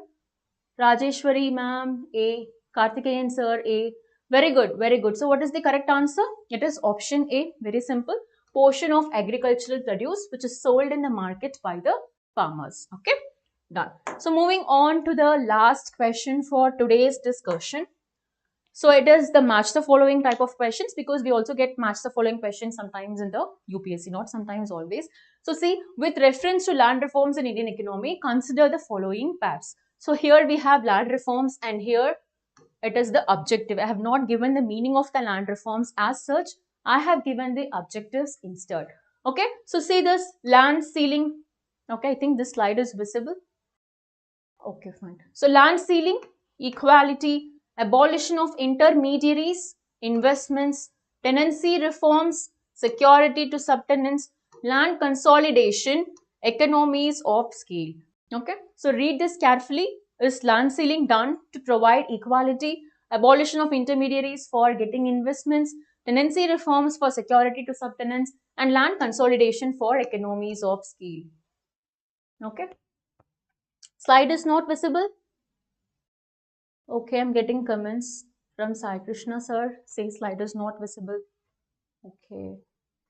Rajeshwari ma'am, A. Kartikeyan sir, A. Very good, very good. So what is the correct answer? It is option A, very simple. Portion of agricultural produce which is sold in the market by the farmers. Okay, done. So moving on to the last question for today's discussion. So it is the match the following type of questions, because we also get match the following questions sometimes in the UPSC, not sometimes, always. So see, with reference to land reforms in Indian economy, consider the following pairs. So here we have land reforms and here it is the objective. I have not given the meaning of the land reforms as such. I have given the objectives instead. Okay, so see this land ceiling. Okay, I think this slide is visible. Okay, fine. So land ceiling, equality, abolition of intermediaries, investments, tenancy reforms, security to subtenants, land consolidation, economies of scale. Okay, so read this carefully. Is land ceiling done to provide equality, abolition of intermediaries for getting investments, tenancy reforms for security to subtenants, and land consolidation for economies of scale? Okay, slide is not visible. Okay, I'm getting comments from Sai Krishna sir. Say slide is not visible. Okay,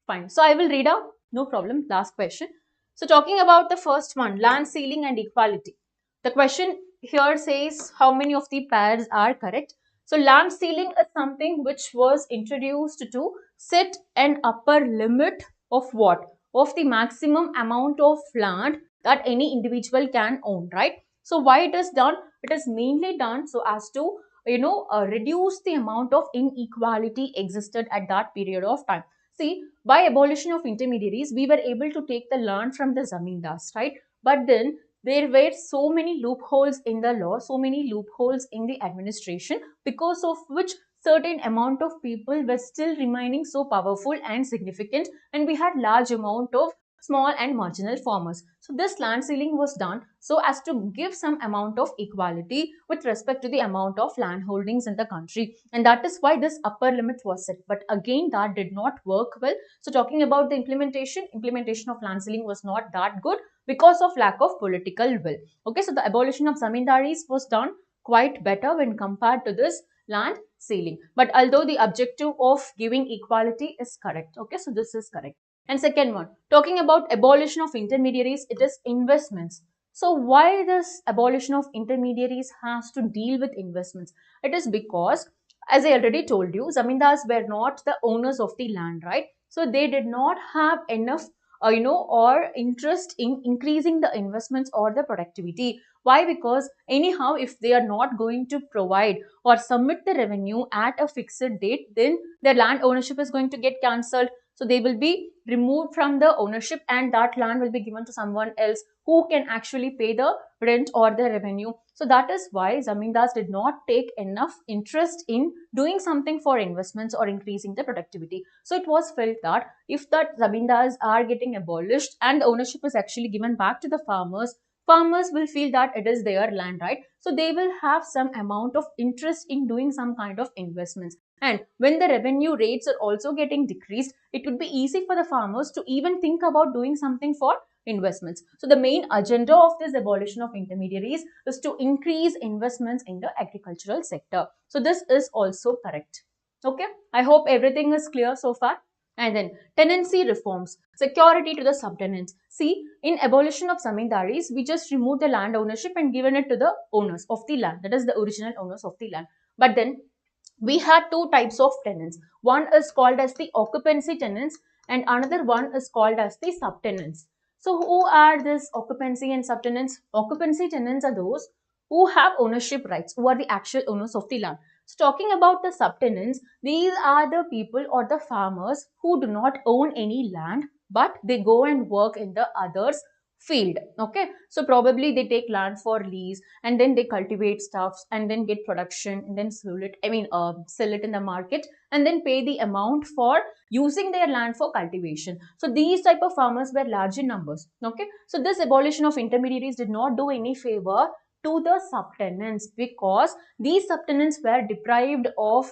fine. So I will read out. No problem. Last question. So talking about the first one, land ceiling and equality. The question here says how many of the pairs are correct. So land ceiling is something which was introduced to set an upper limit of what? Of the maximum amount of land that any individual can own, right? So why it is done? It is mainly done so as to reduce the amount of inequality existed at that period of time. See, by abolition of intermediaries, we were able to take the land from the zamindars, right? But then there were so many loopholes in the law, so many loopholes in the administration, because of which certain amount of people were still remaining so powerful and significant, and we had large amount of small and marginal farmers. So this land ceiling was done so as to give some amount of equality with respect to the amount of land holdings in the country, and that is why this upper limit was set. But again, that did not work well. So talking about the implementation of land ceiling was not that good because of lack of political will. Okay, so the abolition of zamindaris was done quite better when compared to this land ceiling. But although the objective of giving equality is correct, okay, so this is correct. And second one, talking about abolition of intermediaries, it is investments. So why this abolition of intermediaries has to deal with investments? It is because, as I already told you, zamindars were not the owners of the land, right? So they did not have enough or interest in increasing the investments or the productivity. Why? Because anyhow, if they are not going to provide or submit the revenue at a fixed date, then their land ownership is going to get cancelled. So they will be removed from the ownership, and that land will be given to someone else who can actually pay the rent or the revenue. So that is why zamindars did not take enough interest in doing something for investments or increasing the productivity. So it was felt that if that zamindars are getting abolished and the ownership is actually given back to the farmers, farmers will feel that it is their land, right? So they will have some amount of interest in doing some kind of investments. And when the revenue rates are also getting decreased, it would be easy for the farmers to even think about doing something for investments. So the main agenda of this abolition of intermediaries is to increase investments in the agricultural sector. So this is also correct. Okay, I hope everything is clear so far. And then tenancy reforms, security to the subtenants. See, in abolition of zamindaris, we just removed the land ownership and given it to the owners of the land, that is the original owners of the land. But then we had two types of tenants. One is called as the occupancy tenants and another one is called as the subtenants. So who are this occupancy and subtenants? Occupancy tenants are those who have ownership rights, who are the actual owners of the land. So talking about the subtenants, these are the people or the farmers who do not own any land, but they go and work in the others field. Okay, so probably they take land for lease and then they cultivate stuffs and then get production and then sell it, sell it in the market and then pay the amount for using their land for cultivation. So these type of farmers were large in numbers. Okay, so this abolition of intermediaries did not do any favor to the subtenants, because these subtenants were deprived of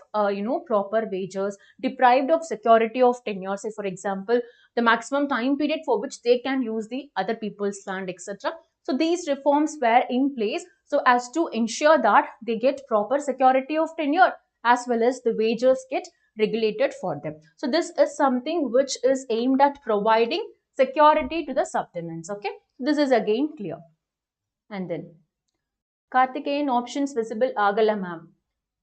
proper wages, deprived of security of tenure. Say for example, the maximum time period for which they can use the other people's land, etc. So these reforms were in place so as to ensure that they get proper security of tenure as well as the wages get regulated for them. So this is something which is aimed at providing security to the subtenants. Okay, this is again clear. And then Karthikeyan, options visible, Agala ma'am.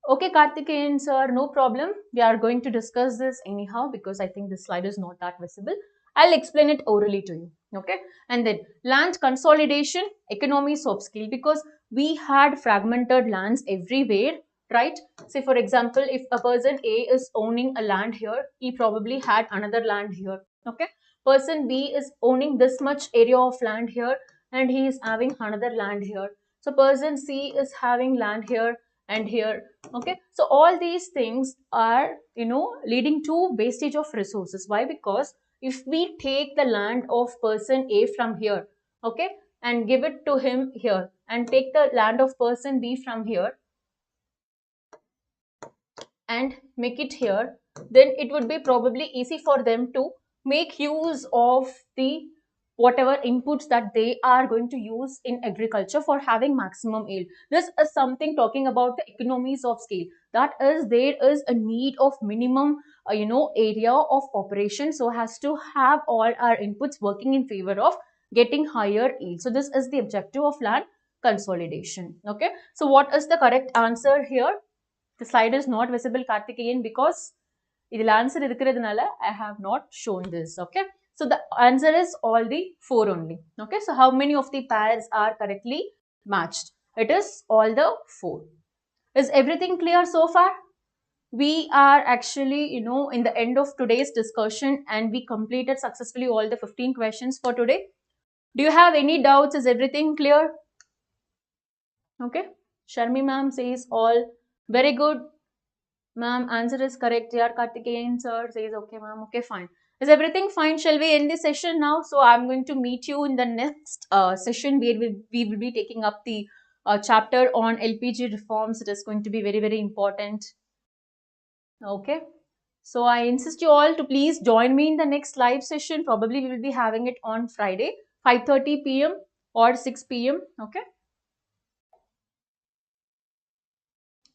Okay, Karthikeyan sir, no problem. We are going to discuss this anyhow because I think this slide is not that visible. I'll explain it orally to you. Okay, and then land consolidation, economies of scale, because we had fragmented lands everywhere, right? Say for example, if a person A is owning a land here, he probably had another land here. Okay, person B is owning this much area of land here and he is having another land here. So person C is having land here and here. Okay, so all these things are, leading to wastage of resources. Why? Because if we take the land of person A from here, okay, and give it to him here, and take the land of person B from here and make it here, then it would be probably easy for them to make use of the whatever inputs that they are going to use in agriculture for having maximum yield. This is something talking about the economies of scale. That is, there is a need of minimum area of operation, so has to have all our inputs working in favor of getting higher yield. So this is the objective of land consolidation. Okay, so what is the correct answer here? The slide is not visible, Karthikeyan, because idil answer irukkiradunala I have not shown this. Okay, so the answer is all the 4 only. Okay, so how many of the pairs are correctly matched? It is all the 4. Is everything clear so far? We are actually, in the end of today's discussion, and we completed successfully all the 15 questions for today. Do you have any doubts? Is everything clear? Okay, Sharmi ma'am says all very good. Ma'am, answer is correct. J.R. Karthikeyan sir says okay, ma'am. Okay, fine. Is everything fine? Shall we end the session now? So I'm going to meet you in the next session where we will be taking up the chapter on LPG reforms. It is going to be very, very important. Okay. So I insist you all to please join me in the next live session. Probably we will be having it on Friday, 5:30 p.m. or 6 p.m. Okay.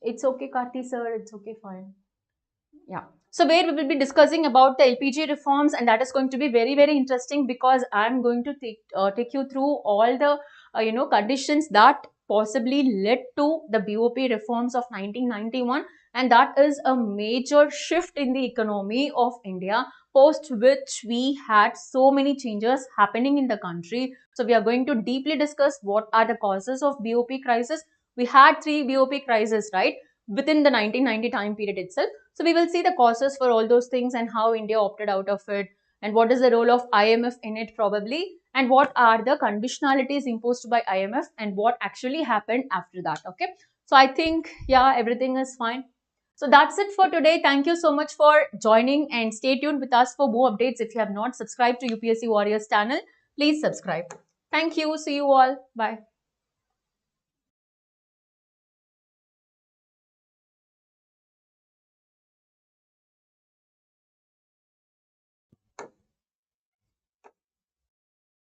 It's okay, Karthi sir. It's okay, fine. Yeah. So where we will be discussing about the LPG reforms, and that is going to be very, very interesting, because I'm going to take you through all the conditions that possibly led to the BOP reforms of 1991, and that is a major shift in the economy of India, post which we had so many changes happening in the country. So we are going to deeply discuss what are the causes of BOP crisis. We had 3 BOP crises, right, within the 1990 time period itself. So we will see the causes for all those things and how India opted out of it, and what is the role of IMF in it probably, and what are the conditionalities imposed by IMF, and what actually happened after that. Okay, so I think, yeah, everything is fine. So that's it for today. Thank you so much for joining, and stay tuned with us for more updates. If you have not subscribed to UPSC Warriors channel, please subscribe. Thank you. See you all. Bye.